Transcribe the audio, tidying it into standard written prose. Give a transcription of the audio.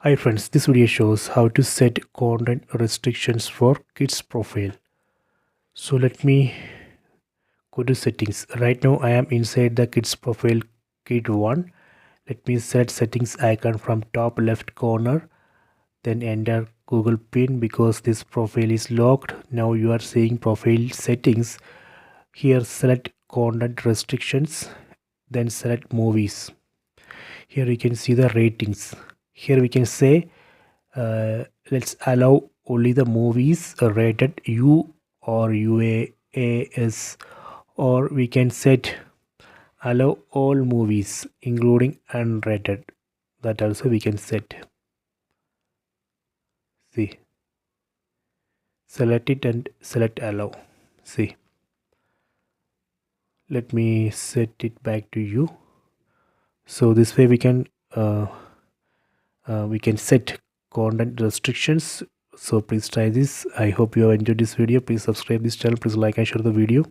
Hi friends, this video shows how to set content restrictions for kids profile. So let me go to settings. Right now I am inside the kids profile kid 1. Let me select settings icon from top left corner. Then enter Google pin because this profile is locked. Now you are seeing profile settings. Here select content restrictions. Then select movies. Here you can see the ratings. Here we can say let's allow only the movies rated U or UAS, or we can set allow all movies including unrated. That also we can set. See, select it and select allow. See, let me set it back to you. So this way we can set content restrictions. So please try this. I hope you have enjoyed this video. Please subscribe this channel. Please like and share the video.